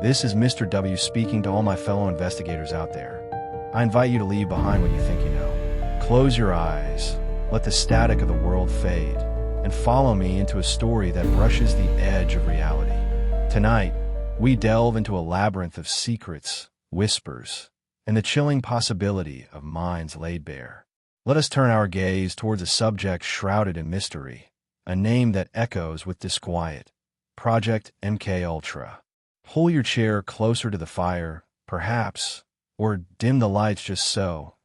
This is Mr. W speaking to all my fellow investigators out there. I invite you to leave behind what you think you know. Close your eyes, let the static of the world fade, and follow me into a story that brushes the edge of reality. Tonight, we delve into a labyrinth of secrets, whispers, and the chilling possibility of minds laid bare. Let us turn our gaze towards a subject shrouded in mystery, a name that echoes with disquiet: Project MKUltra. Pull your chair closer to the fire, perhaps, or dim the lights just so,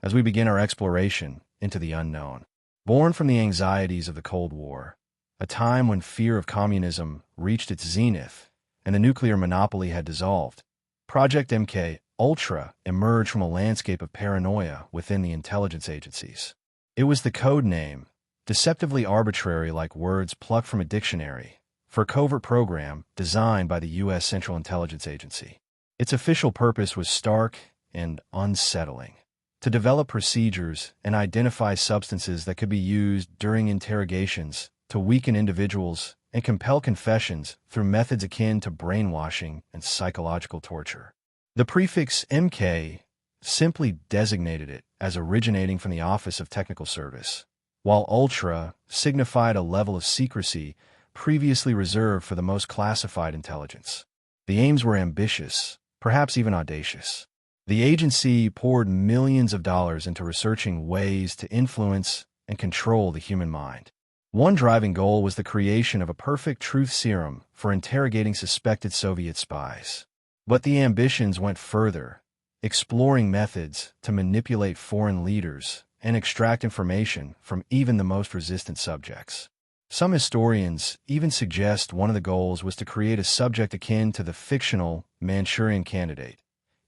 as we begin our exploration into the unknown. Born from the anxieties of the Cold War, a time when fear of communism reached its zenith and the nuclear monopoly had dissolved, Project MKUltra emerged from a landscape of paranoia within the intelligence agencies. It was the code name, deceptively arbitrary like words plucked from a dictionary, for a covert program designed by the U.S. Central Intelligence Agency. Its official purpose was stark and unsettling: to develop procedures and identify substances that could be used during interrogations to weaken individuals and compel confessions through methods akin to brainwashing and psychological torture. The prefix MK simply designated it as originating from the Office of Technical Service, while Ultra signified a level of secrecy previously reserved for the most classified intelligence. The aims were ambitious, perhaps even audacious. The agency poured millions of dollars into researching ways to influence and control the human mind. One driving goal was the creation of a perfect truth serum for interrogating suspected Soviet spies. But the ambitions went further, exploring methods to manipulate foreign leaders and extract information from even the most resistant subjects. Some historians even suggest one of the goals was to create a subject akin to the fictional Manchurian Candidate,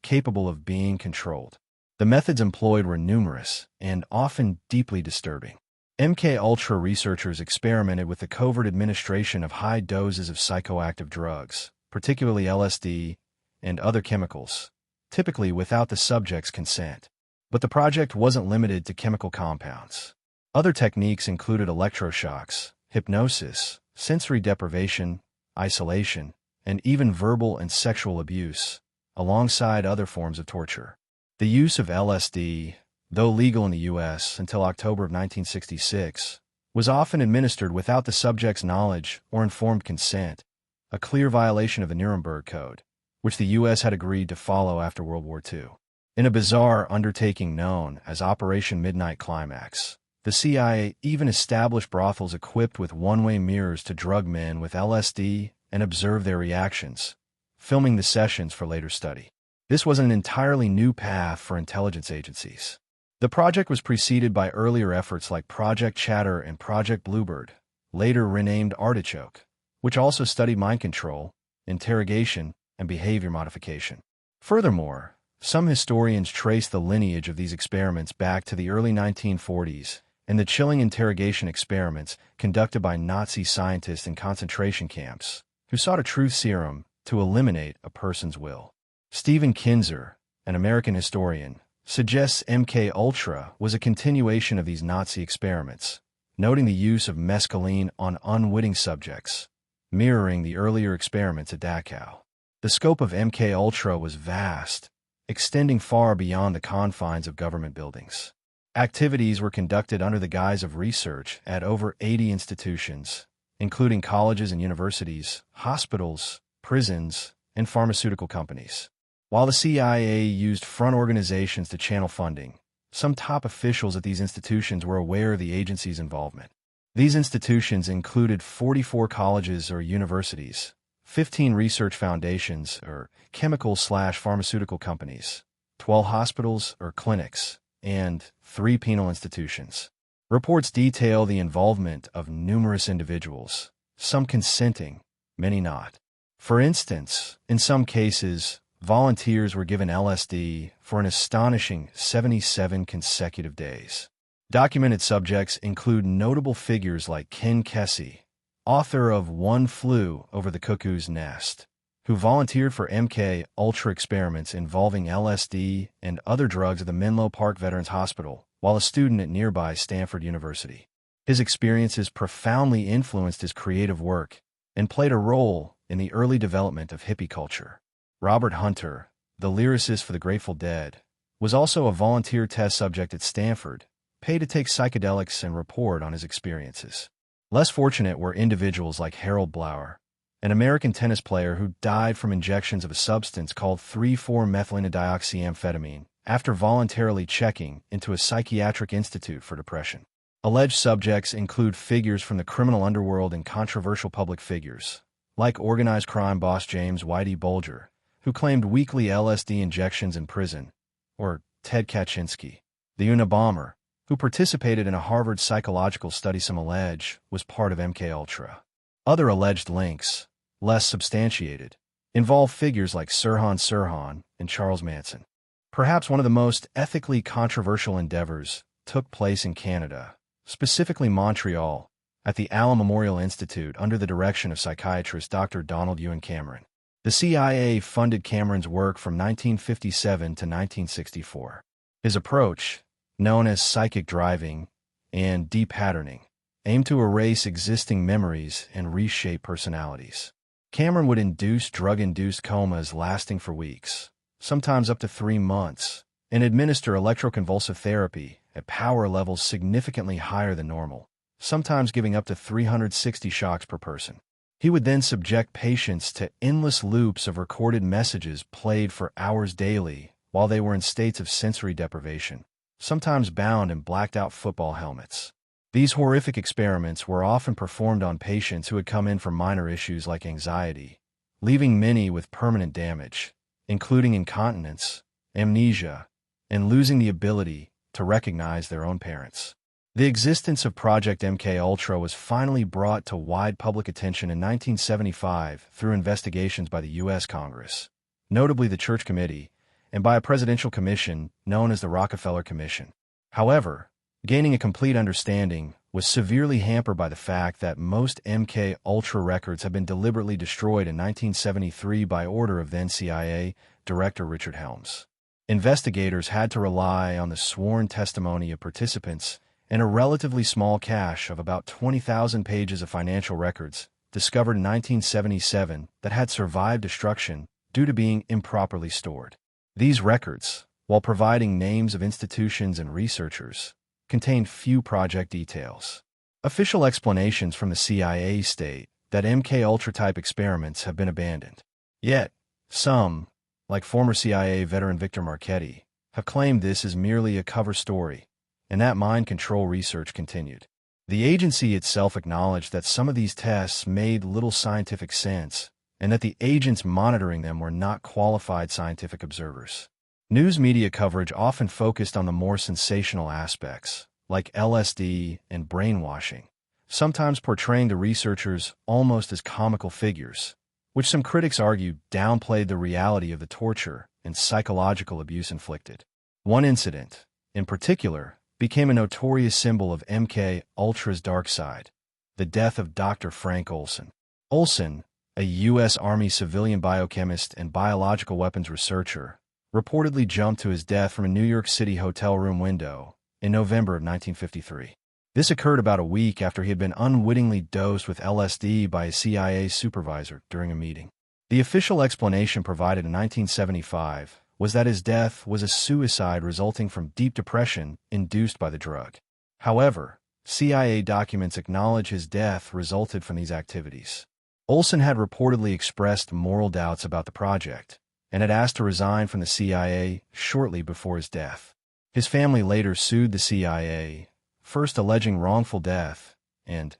capable of being controlled. The methods employed were numerous and often deeply disturbing. MKUltra researchers experimented with the covert administration of high doses of psychoactive drugs, particularly LSD and other chemicals, typically without the subject's consent. But the project wasn't limited to chemical compounds. Other techniques included electroshocks, hypnosis, sensory deprivation, isolation, and even verbal and sexual abuse, alongside other forms of torture. The use of LSD, though legal in the U.S. until October of 1966, was often administered without the subject's knowledge or informed consent, a clear violation of the Nuremberg Code, which the U.S. had agreed to follow after World War II. In a bizarre undertaking known as Operation Midnight Climax, the CIA even established brothels equipped with one-way mirrors to drug men with LSD and observe their reactions, filming the sessions for later study. This was an entirely new path for intelligence agencies. The project was preceded by earlier efforts like Project Chatter and Project Bluebird, later renamed Artichoke, which also studied mind control, interrogation, and behavior modification. Furthermore, some historians trace the lineage of these experiments back to the early 1940s and the chilling interrogation experiments conducted by Nazi scientists in concentration camps, who sought a truth serum to eliminate a person's will. Stephen Kinzer, an American historian, suggests MKUltra was a continuation of these Nazi experiments, noting the use of mescaline on unwitting subjects, mirroring the earlier experiments at Dachau. The scope of MKUltra was vast, extending far beyond the confines of government buildings. Activities were conducted under the guise of research at over 80 institutions, including colleges and universities, hospitals, prisons, and pharmaceutical companies. While the CIA used front organizations to channel funding, some top officials at these institutions were aware of the agency's involvement. These institutions included 44 colleges or universities, 15 research foundations or chemical/pharmaceutical companies, 12 hospitals or clinics, and 3 penal institutions. Reports detail the involvement of numerous individuals, some consenting, many not. For instance, in some cases, volunteers were given LSD for an astonishing 77 consecutive days. Documented subjects include notable figures like Ken Kesey, author of One Flew Over the Cuckoo's Nest, who volunteered for MKUltra experiments involving LSD and other drugs at the Menlo Park Veterans Hospital while a student at nearby Stanford University. His experiences profoundly influenced his creative work and played a role in the early development of hippie culture. Robert Hunter, the lyricist for the Grateful Dead, was also a volunteer test subject at Stanford, paid to take psychedelics and report on his experiences. Less fortunate were individuals like Harold Blower, an American tennis player who died from injections of a substance called 3,4-methylenedioxyamphetamine after voluntarily checking into a psychiatric institute for depression. Alleged subjects include figures from the criminal underworld and controversial public figures, like organized crime boss James Whitey Bulger, who claimed weekly LSD injections in prison, or Ted Kaczynski, the Unabomber, who participated in a Harvard psychological study some allege was part of MKUltra. Other alleged links, less substantiated, involve figures like Sirhan Sirhan and Charles Manson. Perhaps one of the most ethically controversial endeavors took place in Canada, specifically Montreal, at the Allen Memorial Institute under the direction of psychiatrist Dr. Donald Ewan Cameron. The CIA funded Cameron's work from 1957 to 1964. His approach, known as psychic driving and depatterning, aimed to erase existing memories and reshape personalities. Cameron would induce drug-induced comas lasting for weeks, sometimes up to 3 months, and administer electroconvulsive therapy at power levels significantly higher than normal, sometimes giving up to 360 shocks per person. He would then subject patients to endless loops of recorded messages played for hours daily while they were in states of sensory deprivation, sometimes bound in blacked-out football helmets. These horrific experiments were often performed on patients who had come in for minor issues like anxiety, leaving many with permanent damage, including incontinence, amnesia, and losing the ability to recognize their own parents. The existence of Project MKUltra was finally brought to wide public attention in 1975 through investigations by the U.S. Congress, notably the Church Committee, and by a presidential commission known as the Rockefeller Commission. However, gaining a complete understanding was severely hampered by the fact that most MKUltra records had been deliberately destroyed in 1973 by order of then CIA Director Richard Helms. Investigators had to rely on the sworn testimony of participants and a relatively small cache of about 20,000 pages of financial records discovered in 1977 that had survived destruction due to being improperly stored. These records, while providing names of institutions and researchers, contained few project details. Official explanations from the CIA state that MKUltra-type experiments have been abandoned. Yet, some, like former CIA veteran Victor Marchetti, have claimed this is merely a cover story, and that mind control research continued. The agency itself acknowledged that some of these tests made little scientific sense, and that the agents monitoring them were not qualified scientific observers. News media coverage often focused on the more sensational aspects, like LSD and brainwashing, sometimes portraying the researchers almost as comical figures, which some critics argue downplayed the reality of the torture and psychological abuse inflicted. One incident, in particular, became a notorious symbol of MKUltra's dark side: the death of Dr. Frank Olson. Olson, a U.S. Army civilian biochemist and biological weapons researcher, reportedly jumped to his death from a New York City hotel room window in November of 1953. This occurred about a week after he had been unwittingly dosed with LSD by a CIA supervisor during a meeting. The official explanation provided in 1975 was that his death was a suicide resulting from deep depression induced by the drug. However, CIA documents acknowledge his death resulted from these activities. Olson had reportedly expressed moral doubts about the project and had asked to resign from the CIA shortly before his death. His family later sued the CIA, first alleging wrongful death and,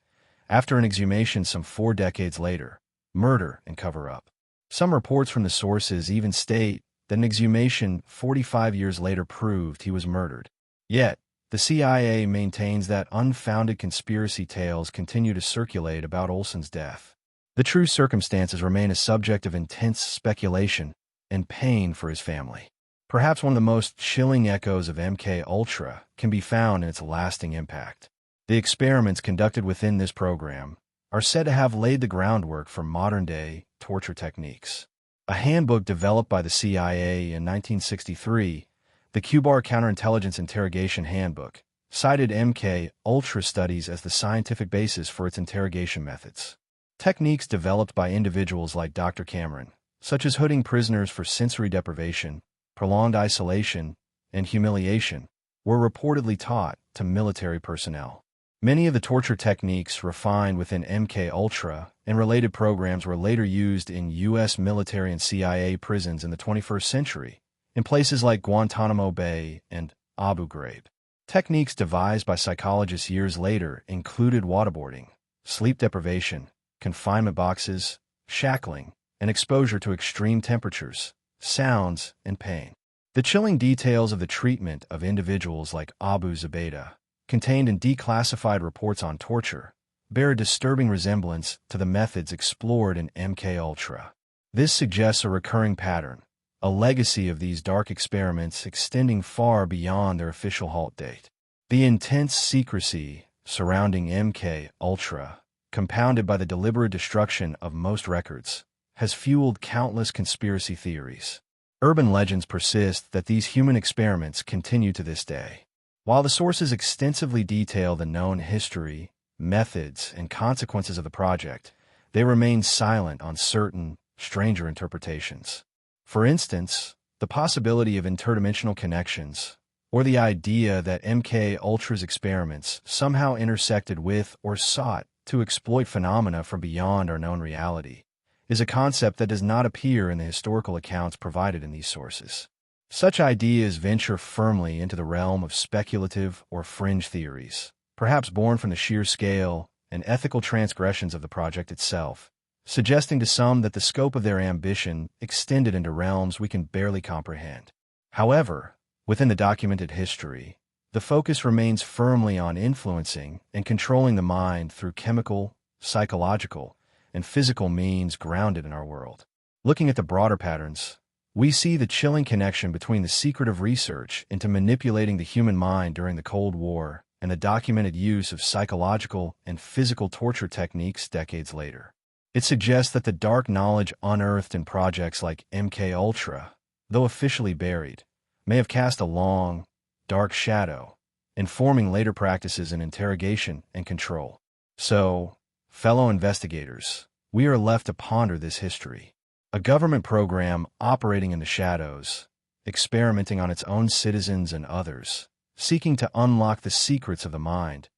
after an exhumation some 4 decades later, murder and cover-up. Some reports from the sources even state that an exhumation 45 years later proved he was murdered. Yet, the CIA maintains that unfounded conspiracy tales continue to circulate about Olson's death. The true circumstances remain a subject of intense speculation and pain for his family. Perhaps one of the most chilling echoes of MKUltra can be found in its lasting impact. The experiments conducted within this program are said to have laid the groundwork for modern-day torture techniques. A handbook developed by the CIA in 1963, the Q-Bar Counterintelligence Interrogation Handbook, cited MKUltra studies as the scientific basis for its interrogation methods. Techniques developed by individuals like Dr. Cameron, such as hooding prisoners for sensory deprivation, prolonged isolation, and humiliation, were reportedly taught to military personnel. Many of the torture techniques refined within MKUltra and related programs were later used in U.S. military and CIA prisons in the 21st century, in places like Guantanamo Bay and Abu Ghraib. Techniques devised by psychologists years later included waterboarding, sleep deprivation, confinement boxes, shackling, and exposure to extreme temperatures, sounds, and pain. The chilling details of the treatment of individuals like Abu Zubaydah, contained in declassified reports on torture, bear a disturbing resemblance to the methods explored in MKUltra. This suggests a recurring pattern, a legacy of these dark experiments extending far beyond their official halt date. The intense secrecy surrounding MKUltra, compounded by the deliberate destruction of most records, has fueled countless conspiracy theories. Urban legends persist that these human experiments continue to this day. While the sources extensively detail the known history, methods, and consequences of the project, they remain silent on certain, stranger interpretations. For instance, the possibility of interdimensional connections, or the idea that MKUltra's experiments somehow intersected with or sought to exploit phenomena from beyond our known reality, is a concept that does not appear in the historical accounts provided in these sources. Such ideas venture firmly into the realm of speculative or fringe theories, perhaps born from the sheer scale and ethical transgressions of the project itself, suggesting to some that the scope of their ambition extended into realms we can barely comprehend. However, within the documented history, the focus remains firmly on influencing and controlling the mind through chemical, psychological, and physical means grounded in our world. Looking at the broader patterns, we see the chilling connection between the secretive research into manipulating the human mind during the Cold War and the documented use of psychological and physical torture techniques decades later. It suggests that the dark knowledge unearthed in projects like MKUltra, though officially buried, may have cast a long, dark shadow, informing later practices in interrogation and control. So, fellow investigators, we are left to ponder this history. A government program operating in the shadows, experimenting on its own citizens and others, seeking to unlock the secrets of the mind,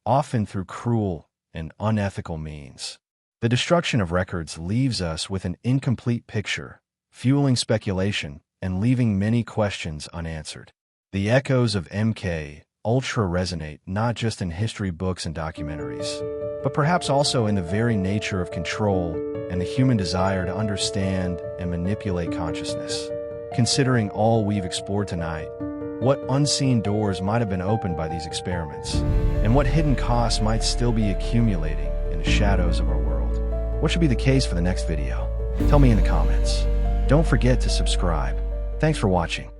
often through cruel and unethical means. The destruction of records leaves us with an incomplete picture, fueling speculation and leaving many questions unanswered. The echoes of MKUltra resonate not just in history books and documentaries, but perhaps also in the very nature of control and the human desire to understand and manipulate consciousness. Considering all we've explored tonight, what unseen doors might have been opened by these experiments, and what hidden costs might still be accumulating in the shadows of our world? What should be the case for the next video? Tell me in the comments. Don't forget to subscribe. Thanks for watching.